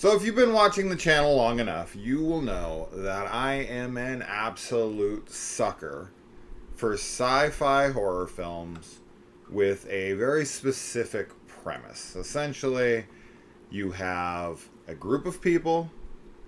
So if you've been watching the channel long enough, you will know that I am an absolute sucker for sci-fi horror films with a very specific premise. Essentially, you have a group of people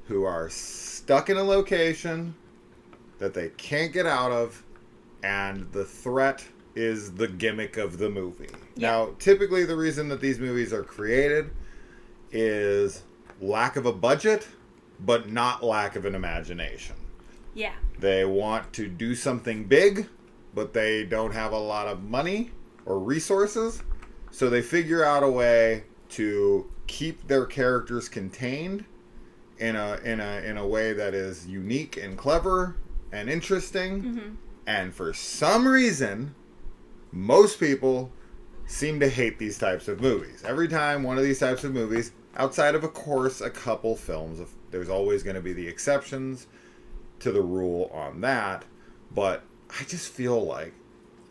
who are stuck in a location that they can't get out of, and the threat is the gimmick of the movie. Yeah. Now, typically the reason that these movies are created is lack of a budget, but not lack of an imagination. Yeah. They want to do something big, but they don't have a lot of money or resources, so they figure out a way to keep their characters contained in a way that is unique and clever and interesting. Mm-hmm. And for some reason, most people seem to hate these types of movies. Every time one of these types of movies, outside of course a couple films, there's always going to be the exceptions to the rule on that, but I just feel like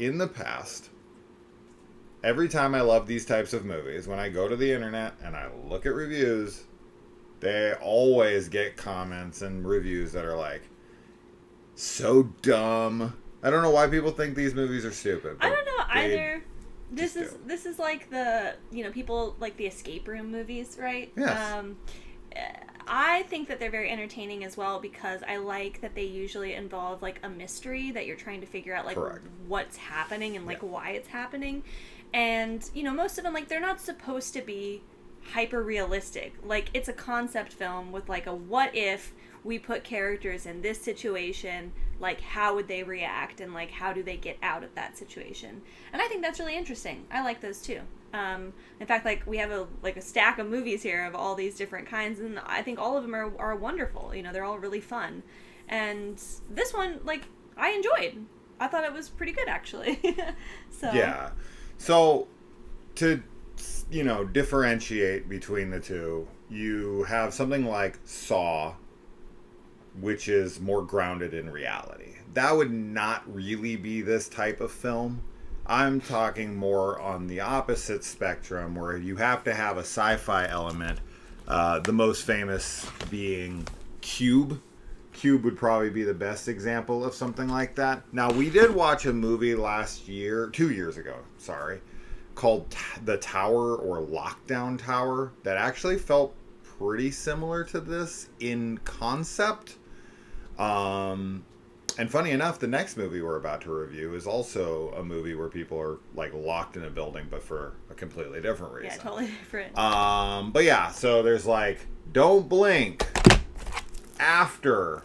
in the past, every time I love these types of movies, when I go to the internet and I look at reviews, they always get comments and reviews that are like, so dumb. I don't know why people think these movies are stupid. I don't know either. This is like the, people like the escape room movies, right? Yes. I think that they're very entertaining as well because I like that they usually involve like a mystery that you're trying to figure out like Correct. What's happening and like why it's happening. And, most of them, like, they're not supposed to be hyper realistic. Like, it's a concept film with like a what if we put characters in this situation, like how would they react and like how do they get out of that situation. And I think that's really interesting. I like those too. In fact, like we have a stack of movies here of all these different kinds, and I think all of them are wonderful. They're all really fun. And this one, like, I enjoyed. I thought it was pretty good actually. So yeah. So to differentiate between the two, you have something like Saw, which is more grounded in reality. That would not really be this type of film. I'm talking more on the opposite spectrum, where you have to have a sci-fi element. The most famous being Cube. Cube would probably be the best example of something like that. Now, we did watch a movie 2 years ago, called The Tower or Lockdown Tower that actually felt pretty similar to this in concept. And funny enough, the next movie we're about to review is also a movie where people are like locked in a building, but for a completely different reason. Yeah, totally different. But yeah, so there's like Don't Blink, After,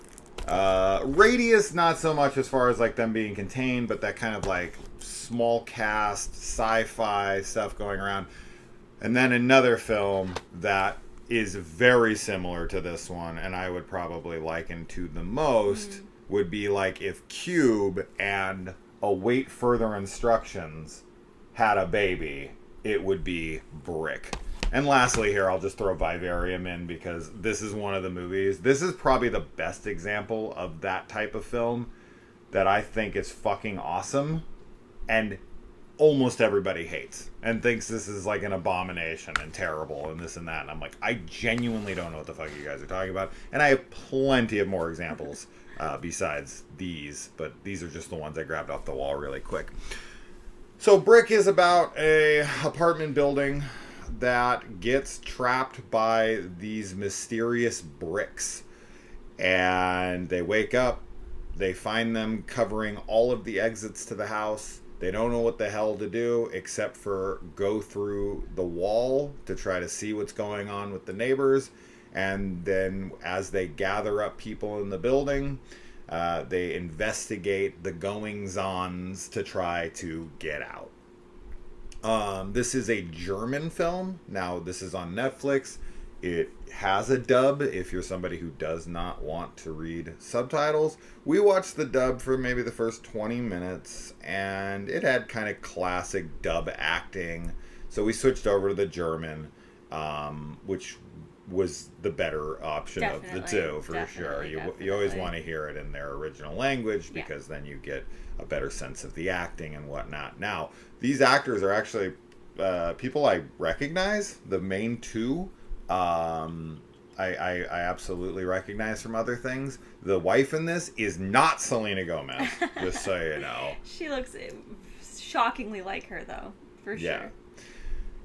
Radius, not so much as far as like them being contained, but that kind of like small cast sci-fi stuff going around. And then another film that is very similar to this one, and I would probably liken to the most, would be like if Cube and Await Further Instructions had a baby, it would be Brick. And lastly here, I'll just throw Vivarium in because this is one of the movies. This is probably the best example of that type of film that I think is fucking awesome and almost everybody hates and thinks this is like an abomination and terrible and this and that. And I'm like, I genuinely don't know what the fuck you guys are talking about. And I have plenty of more examples besides these, but these are just the ones I grabbed off the wall really quick. So Brick is about a apartment building that gets trapped by these mysterious bricks. And they wake up, they find them covering all of the exits to the house. They don't know what the hell to do except for go through the wall to try to see what's going on with the neighbors. And then as they gather up people in the building, they investigate the goings-ons to try to get out. This is a German film. Now, this is on Netflix. It has a dub if you're somebody who does not want to read subtitles. We watched the dub for maybe the first 20 minutes, and it had kind of classic dub acting. So we switched over to the German, which was the better option of the two, for sure. You always want to hear it in their original language because then you get a better sense of the acting and whatnot. Now, these actors are actually people I recognize. The main two, I absolutely recognize from other things. The wife in this is not Selena Gomez, just so you know. She looks shockingly like her, though, for sure.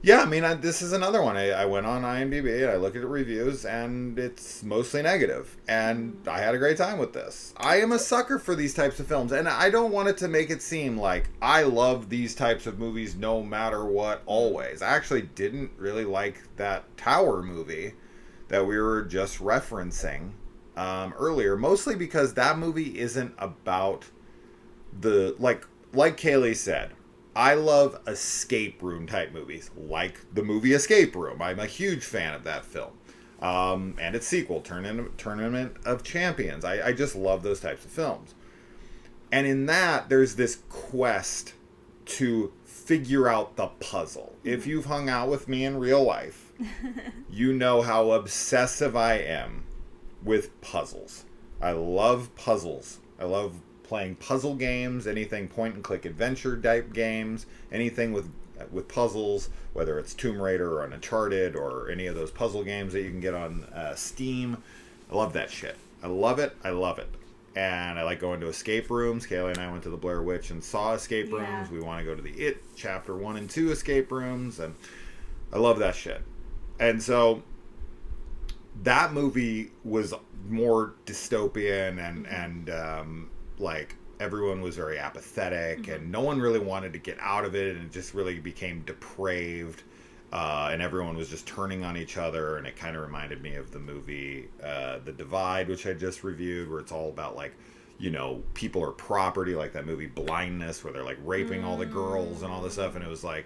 Yeah, I mean, this is another one. I went on IMDb, I looked at the reviews, and it's mostly negative. And I had a great time with this. I am a sucker for these types of films, and I don't want it to make it seem like I love these types of movies no matter what, always. I actually didn't really like that Tower movie that we were just referencing earlier, mostly because that movie isn't about the, like Kaylee said, I love escape room type movies, like the movie Escape Room. I'm a huge fan of that film. And its sequel, Tournament of Champions. I just love those types of films. And in that, there's this quest to figure out the puzzle. If you've hung out with me in real life, you know how obsessive I am with puzzles. I love puzzles. I love playing puzzle games, anything point and click adventure type games, anything with puzzles, whether it's Tomb Raider or Uncharted or any of those puzzle games that you can get on Steam. I love that shit. I love it. And I like going to escape rooms. Kaylee and I went to the Blair Witch and saw escape rooms. We want to go to the It Chapter 1 and 2 escape rooms, and I love that shit. And so that movie was more dystopian and like everyone was very apathetic and no one really wanted to get out of it, and it just really became depraved, and everyone was just turning on each other, and it kind of reminded me of the movie The Divide, which I just reviewed, where it's all about like, you know, people are property, like that movie Blindness, where they're like raping all the girls and all this stuff, and it was like,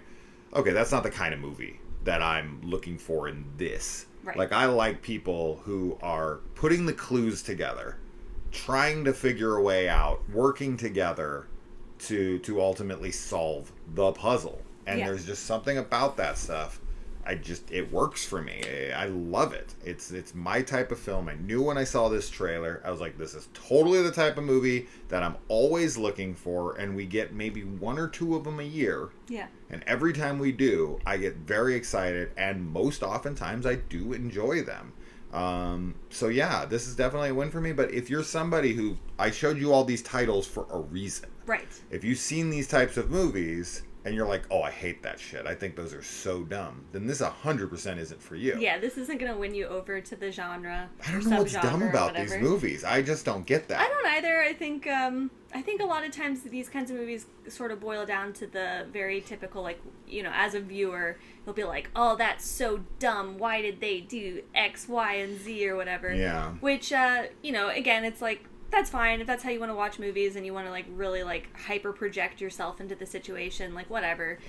okay, that's not the kind of movie that I'm looking for in this. Right. Like, I like people who are putting the clues together, trying to figure a way out, working together to ultimately solve the puzzle. And there's just something about that stuff. It works for me. I love it. It's my type of film. I knew when I saw this trailer, I was like, this is totally the type of movie that I'm always looking for, and we get maybe one or two of them a year. Yeah. And every time we do, I get very excited, and most oftentimes I do enjoy them. So yeah, this is definitely a win for me. But if you're somebody who, I showed you all these titles for a reason. Right. If you've seen these types of movies and you're like, oh, I hate that shit, I think those are so dumb, then this 100% isn't for you. Yeah, this isn't going to win you over to the genre. I don't know what's dumb about these movies. I just don't get that. I don't either. I think a lot of times these kinds of movies sort of boil down to the very typical, like, you know, as a viewer, you'll be like, oh, that's so dumb. Why did they do X, Y, and Z or whatever? Yeah. Which, you know, again, it's like, that's fine if that's how you want to watch movies and you want to like really like hyper project yourself into the situation, like whatever.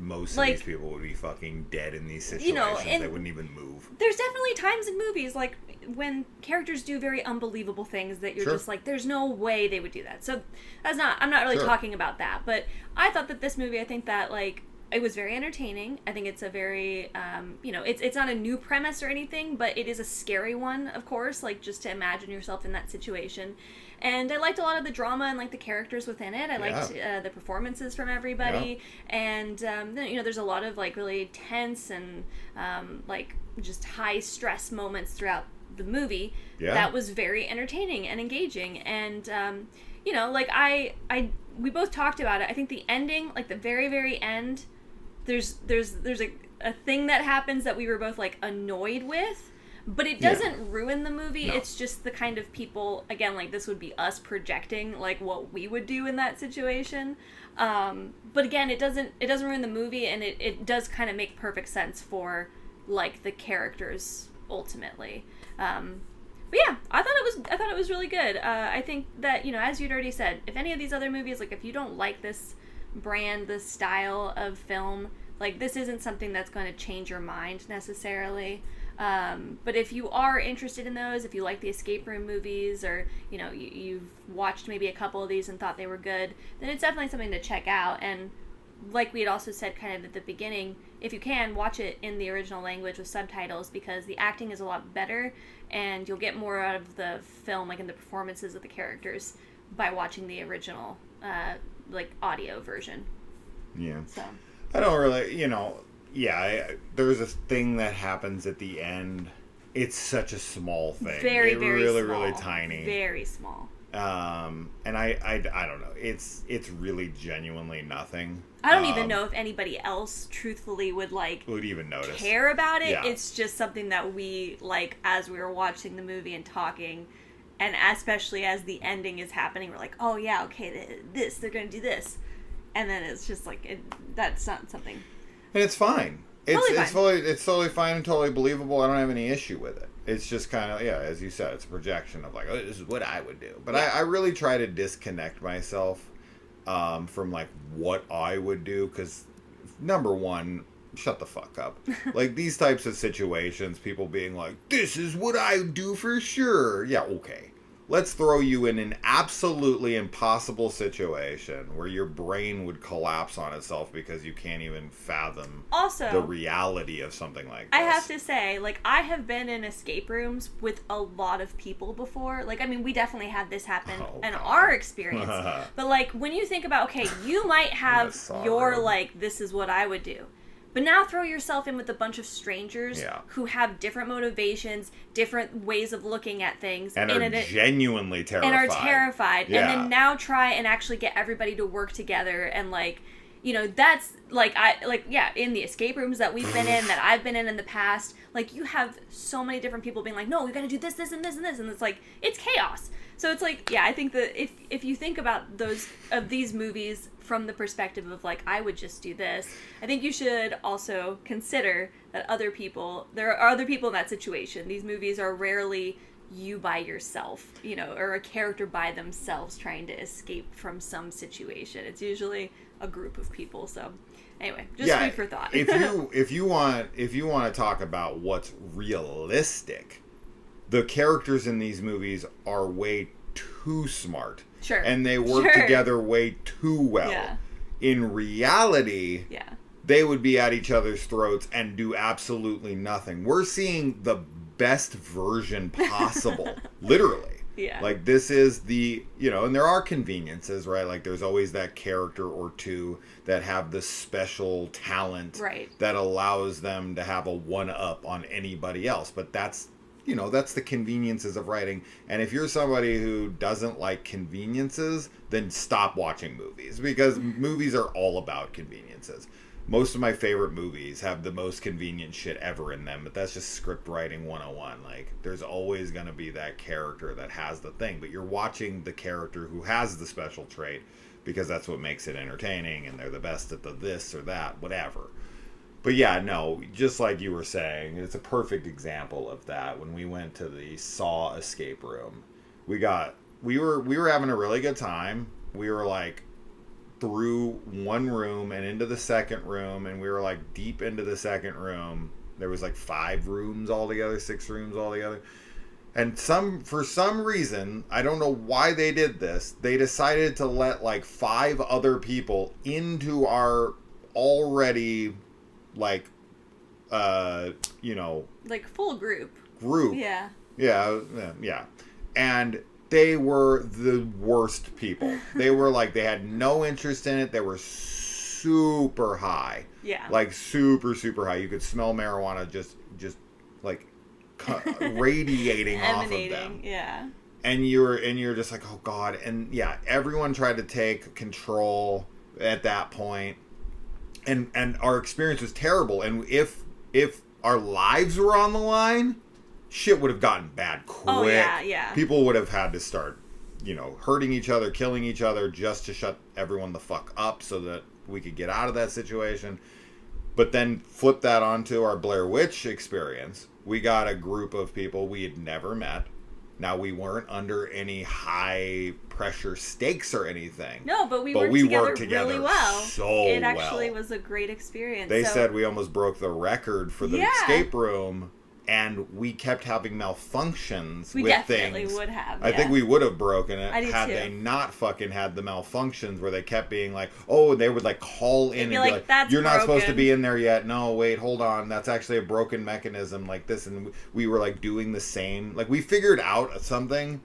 Most of these people would be fucking dead in these situations. You know, they wouldn't even move. There's definitely times in movies like when characters do very unbelievable things that you're just like, there's no way they would do that. So I'm not really talking about that, but I thought that this movie, I think that like it was very entertaining. I think it's a very, you know, it's not a new premise or anything, but it is a scary one, of course, like just to imagine yourself in that situation. And I liked a lot of the drama and like the characters within it. I liked the performances from everybody. Yeah. And, you know, there's a lot of like really tense and like just high stress moments throughout the movie. Yeah. That was very entertaining and engaging. And, you know, like we both talked about it. I think the ending, like the very, very end, there's a thing that happens that we were both like annoyed with, but it doesn't ruin the movie. No. It's just the kind of people, again, like this would be us projecting like what we would do in that situation. But again, it doesn't ruin the movie, and it does kind of make perfect sense for like the characters ultimately. But yeah, I thought it was really good. I think that, you know, as you'd already said, if any of these other movies, like if you don't like this brand, this style of film, like this isn't something that's going to change your mind necessarily. But if you are interested in those, if you like the escape room movies, or you know you've watched maybe a couple of these and thought they were good, then it's definitely something to check out. And like we had also said kind of at the beginning, if you can, watch it in the original language with subtitles, because the acting is a lot better and you'll get more out of the film, like in the performances of the characters, by watching the original like audio version. Yeah. So I don't really, you know, there's this thing that happens at the end It's such a small thing. Very, very really, small. really tiny. Very small. And I don't know. It's really genuinely nothing. I don't even know if anybody else truthfully would even notice, care about it. Yeah. It's just something that we as we were watching the movie and talking, and especially as the ending is happening, we're like, oh yeah, okay, they're gonna do this, and then it's just that's not something. And it's fine. It's totally fine and totally believable. I don't have any issue with it. It's just kind of, as you said, it's a projection of oh, this is what I would do. But I really try to disconnect myself from what I would do, because number one, shut the fuck up. These types of situations, people being like, this is what I would do for sure. Yeah, okay. Let's throw you in an absolutely impossible situation where your brain would collapse on itself because you can't even fathom the reality of something like this. I have to say, I have been in escape rooms with a lot of people before. We definitely had this happen in our experience. But, when you think about, okay, you might have your, this is what I would do. But now throw yourself in with a bunch of strangers who have different motivations, different ways of looking at things. And are genuinely terrified. Yeah. And then now try and actually get everybody to work together. And, that's, in the escape rooms that we've been in, that I've been in the past, you have so many different people being like, no, we gotta do this, this, and this, and this. And it's it's chaos. So it's I think that if you think about these movies from the perspective of I would just do this, I think you should also consider that there are other people in that situation. These movies are rarely you by yourself, or a character by themselves trying to escape from some situation. It's usually a group of people. So anyway, just food for thought. if you want to talk about what's realistic, the characters in these movies are way too smart. Sure. And they work together way too well. Yeah. In reality, they would be at each other's throats and do absolutely nothing. We're seeing the best version possible. Literally. Yeah. This is the, and there are conveniences, right? There's always that character or two that have the special talent that allows them to have a one-up on anybody else. But that's the conveniences of writing. And if you're somebody who doesn't like conveniences, then stop watching movies, because movies are all about conveniences. Most of my favorite movies have the most convenient shit ever in them, but that's just script writing 101. There's always going to be that character that has the thing, but you're watching the character who has the special trait because that's what makes it entertaining, and they're the best at the this or that, whatever. But no, just like you were saying, it's a perfect example of that. When we went to the Saw escape room, we were having a really good time. We were through one room and into the second room, and we were deep into the second room. There was 5 rooms altogether, 6 rooms altogether. And for some reason, I don't know why they did this, they decided to let 5 other people into our already full group. Yeah. And they were the worst people. They were they had no interest in it. They were super high. Yeah. Super, super high. You could smell marijuana just radiating off of them. Yeah. And you're just oh God. And everyone tried to take control at that point. And our experience was terrible. And if our lives were on the line, shit would have gotten bad quick. Oh, yeah. People would have had to start, hurting each other, killing each other just to shut everyone the fuck up so that we could get out of that situation. But then flip that onto our Blair Witch experience. We got a group of people we had never met. Now, we weren't under any high pressure stakes or anything. No, but we worked together really well. It actually was a great experience. They said we almost broke the record for the escape room, and we kept having malfunctions with things. We definitely would have. I think we would have broken it had too. they not fucking had the malfunctions where they kept being they would call in and be like, that's you're not broken. supposed to be in there yet. No, wait, hold on. That's actually a broken mechanism like this. And we were doing the same. We figured out something,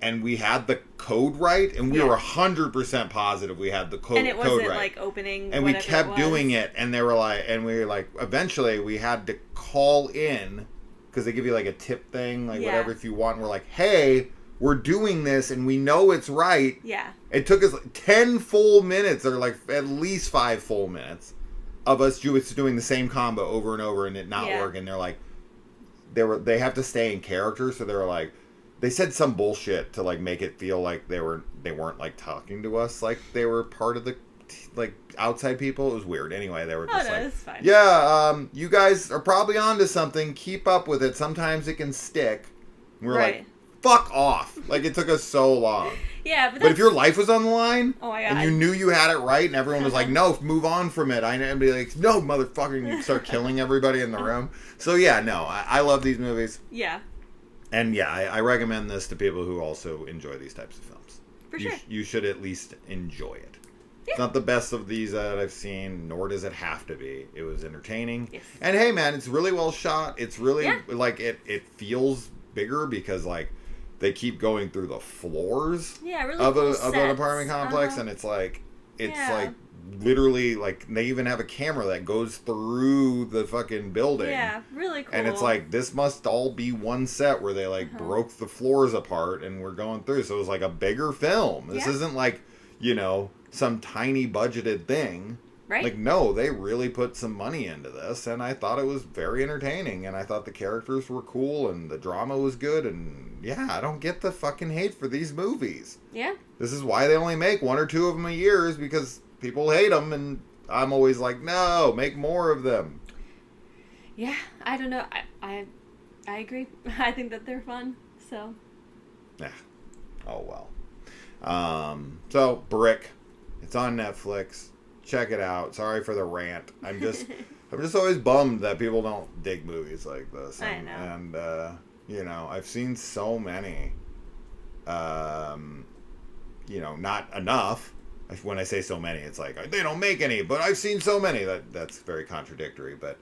and we had the code right, and we were 100% positive we had the code right. And it wasn't opening. And we kept doing it, and they were and we were eventually we had to call in because they give you like a tip thing, like Yeah. whatever if you want. And we're like, hey, we're doing this and we know it's right. Yeah. It took us 10 full minutes, or like at least 5 full minutes of us just doing the same combo over and over and it not Yeah. working. They're like, they have to stay in character, so they were like, they said some bullshit to like make it feel like they weren't like talking to us like they were part of the like outside people. It was weird. Anyway, they were just like, it's fine. yeah, you guys are probably onto something. Keep up with it. Sometimes it can stick. And we're like, fuck off. Like, it took us so long. Yeah, but if your life was on the line, oh my God, and you knew you had it right, and everyone was like, no, move on from it, I'd be like, no, motherfucker, and you'd start killing everybody in the room. So yeah, no, I love these movies. Yeah. And yeah, I recommend this to people who also enjoy these types of films. For sure. You should at least enjoy it. Yeah. It's not the best of these that I've seen, nor does it have to be. It was entertaining. Yes. And hey, man, it's really well shot. It's really, like, it feels bigger because, like, they keep going through the floors really of cool an apartment complex, and it's like, literally, like, they even have a camera that goes through the fucking building. Yeah, really cool. And it's like, this must all be one set where they, like, broke the floors apart and we're going through. So it was like a bigger film. This isn't like, you know, some tiny budgeted thing. Right. Like, no, they really put some money into this, and I thought it was very entertaining, and I thought the characters were cool, and the drama was good, and yeah, I don't get the fucking hate for these movies. Yeah. This is why they only make 1 or 2 of them a year, is because people hate them, and I'm always like, no, make more of them. Yeah, I don't know. I agree. I think that they're fun, so. Yeah. Oh, well. So, Brick. It's on Netflix. Check it out. Sorry for the rant. I'm just always bummed that people don't dig movies like this. I know. And, you know, I've seen so many. You know, not enough. When I say so many, it's like, they don't make any, but I've seen so many. That's very contradictory. But,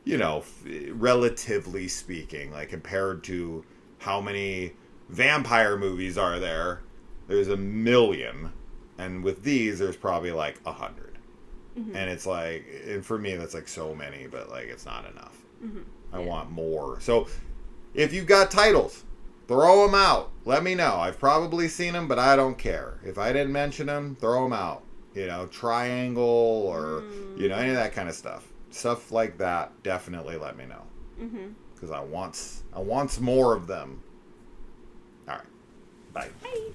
you know, relatively speaking, like compared to how many vampire movies are there, there's a million. And with these, there's probably like 100. Mm-hmm. And it's like, and for me, that's like so many, but like it's not enough. Mm-hmm. I want more. So if you've got titles, throw them out. Let me know. I've probably seen them, but I don't care. If I didn't mention them, throw them out. You know, Triangle or, you know, any of that kind of stuff. Stuff like that, definitely let me know. Because I want more of them. All right. Bye. Bye.